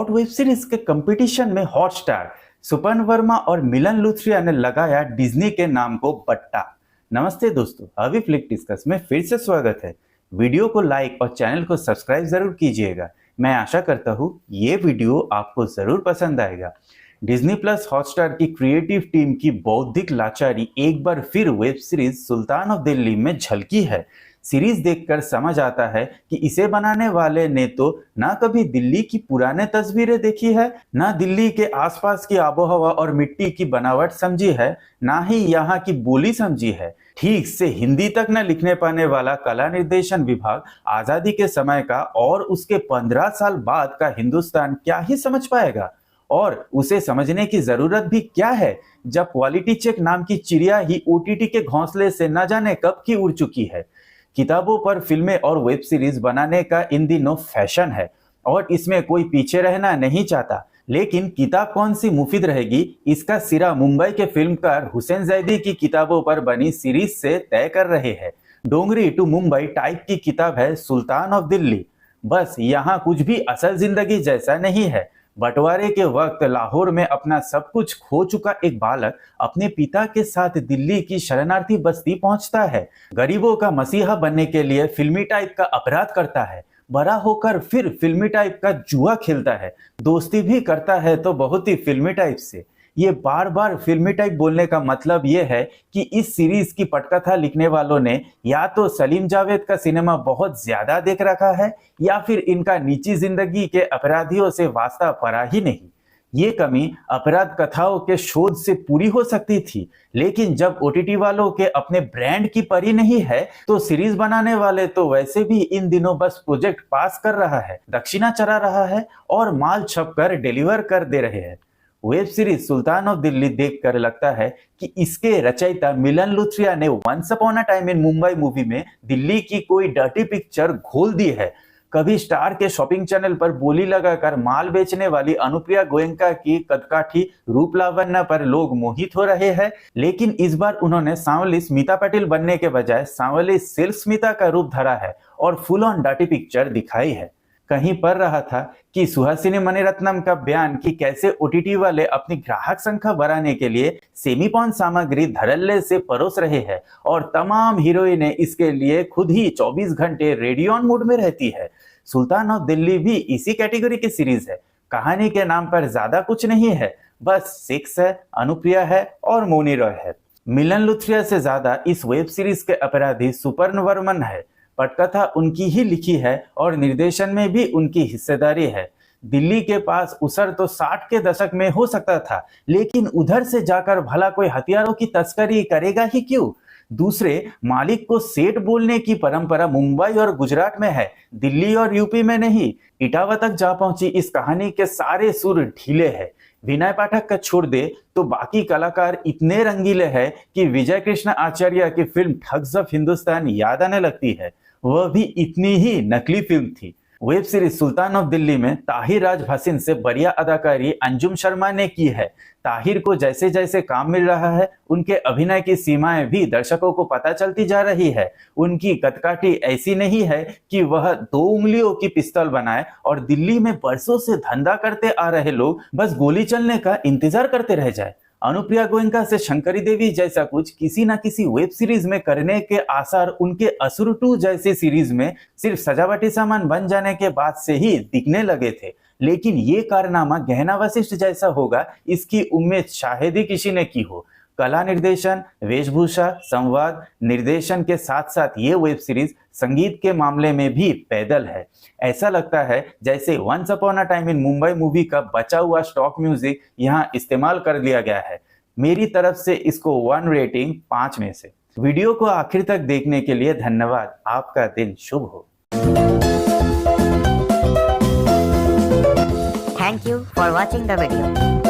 Hot web series के competition में Hotstar, सुपर्ण वर्मा और मिलन लूथ्रिया ने लगाया डिज्नी के नाम को बट्टा। नमस्ते दोस्तों, अभी फ्लिक डिस्कस में फिर से स्वागत है। वीडियो को लाइक और चैनल को सब्सक्राइब जरूर कीजिएगा। मैं आशा करता हूँ ये वीडियो आपको जरूर पसंद आएगा। डिज्नी प्लस हॉटस्टार की क्रिएटिव टीम की बौद्धिक लाचारी एक बार फिर web series Sultan of Delhi में झलकी है। सीरीज देखकर समझ आता है कि इसे बनाने वाले ने तो ना कभी दिल्ली की पुराने तस्वीरें देखी है, ना दिल्ली के आसपास की आबोहवा और मिट्टी की बनावट समझी है, ना ही यहाँ की बोली समझी है। ठीक से हिंदी तक न लिखने पाने वाला कला निर्देशन विभाग आजादी के समय का और उसके 15 साल बाद का हिंदुस्तान क्या ही समझ पाएगा। और उसे समझने की जरूरत भी क्या है जब क्वालिटी चेक नाम की चिड़िया ही ओटीटी के घोंसले से न जाने कब की उड़ चुकी है। किताबों पर फिल्में और वेब सीरीज बनाने का इन दिनों फैशन है और इसमें कोई पीछे रहना नहीं चाहता। लेकिन किताब कौन सी मुफीद रहेगी, इसका सिरा मुंबई के फिल्मकार हुसैन जैदी की किताबों पर बनी सीरीज से तय कर रहे हैं। डोंगरी टू मुंबई टाइप की किताब है सुल्तान ऑफ दिल्ली। बस यहाँ कुछ भी असल जिंदगी जैसा नहीं है। बंटवारे के वक्त लाहौर में अपना सब कुछ खो चुका एक बालक अपने पिता के साथ दिल्ली की शरणार्थी बस्ती पहुंचता है। गरीबों का मसीहा बनने के लिए फिल्मी टाइप का अपराध करता है, बड़ा होकर फिर फिल्मी टाइप का जुआ खेलता है, दोस्ती भी करता है तो बहुत ही फिल्मी टाइप से। ये बार बार फिल्मी टाइप बोलने का मतलब ये है कि इस सीरीज की पटकथा लिखने वालों ने या तो सलीम जावेद का सिनेमा बहुत ज्यादा देख रखा है या फिर इनका निजी जिंदगी के अपराधियों से वास्ता पड़ा ही नहीं। ये कमी अपराध कथाओं के शोध से पूरी हो सकती थी, लेकिन जब ओटीटी वालों के अपने ब्रांड की परी नहीं है तो सीरीज बनाने वाले तो वैसे भी इन दिनों बस प्रोजेक्ट पास कर रहा है, दक्षिणा चढ़ा रहा है और माल छपकर डिलीवर कर दे रहे हैं। Web series Sultan of Delhi देखकर लगता है कि इसके रचयिता मिलन लूथ्रिया ने once upon a time in Mumbai movie में दिल्ली की कोई डर्टी पिक्चर घोल दी है। कभी स्टार के शॉपिंग चैनल पर बोली लगाकर माल बेचने वाली अनुप्रिया गोयनका की कदकाठी रूप लावण्य पर लोग मोहित हो रहे हैं, लेकिन इस बार उन्होंने सांवली स्मिता पाटिल बनने के बजाय सांवली सिल्क स्मिता का रूप धरा है और फुल ऑन डर्टी पिक्चर दिखाई है। कहीं पढ़ रहा था कि सुहासिनी मणिरत्नम का बयान कि कैसे ओटीटी वाले अपनी ग्राहक संख्या बढ़ाने के लिए सेमी पॉन सामग्री धड़ल्ले से परोस रहे हैं और तमाम हीरोइनें इसके लिए खुद ही 24 घंटे रेडियो ऑन मोड में रहती है। सुल्तान ऑफ दिल्ली भी इसी कैटेगरी की सीरीज है। कहानी के नाम पर ज्यादा कुछ नहीं है, बस सेक्स है, अनुप्रिया है और मौनी रॉय है। मिलन लूथ्रिया से ज्यादा इस वेब सीरीज के अपराधी सुपर्ण वर्मन है। पटकथा उनकी ही लिखी है और निर्देशन में भी उनकी हिस्सेदारी है। दिल्ली के पास उसर तो 60 के दशक में हो सकता था, लेकिन उधर से जाकर भला कोई हथियारों की तस्करी करेगा ही क्यों। दूसरे मालिक को सेठ बोलने की परंपरा मुंबई और गुजरात में है, दिल्ली और यूपी में नहीं। इटावा तक जा पहुंची इस कहानी के सारे सुर ढीले हैं। विनय पाठक का छोड़ दे तो बाकी कलाकार इतने रंगीले हैं कि विजय कृष्ण आचार्य की फिल्म ठग्स ऑफ हिंदुस्तान याद आने लगती है। वह भी इतनी ही नकली फिल्म थी। Web series Sultan of Delhi में ताहिर राज भसीन से बढ़िया अदाकारी अंजुम शर्मा ने की है। ताहिर को जैसे जैसे काम मिल रहा है उनके अभिनय की सीमाएं भी दर्शकों को पता चलती जा रही है। उनकी कदकाठी ऐसी नहीं है कि वह 2 उंगलियों की पिस्तौल बनाए और दिल्ली में बरसों से धंधा करते आ रहे लोग बस गोली चलने का इंतजार करते रह जाए। अनुप्रिया गोयनका से शंकरी देवी जैसा कुछ किसी ना किसी वेब सीरीज में करने के आसार उनके असुर 2 जैसी सीरीज में सिर्फ सजावटी सामान बन जाने के बाद से ही दिखने लगे थे, लेकिन ये कारनामा गहना वशिष्ठ जैसा होगा इसकी उम्मीद शायद ही किसी ने की हो। कला निर्देशन, वेशभूषा, संवाद, निर्देशन के साथ साथ ये वेब सीरीज संगीत के मामले में भी पैदल है। ऐसा लगता है जैसे once upon a time in Mumbai movie का बचा हुआ स्टॉक म्यूजिक यहाँ इस्तेमाल कर लिया गया है। मेरी तरफ से इसको 1 रेटिंग 5 में से। वीडियो को आखिर तक देखने के लिए धन्यवाद। आपका दिन शुभ हो। Thank you for watching the video.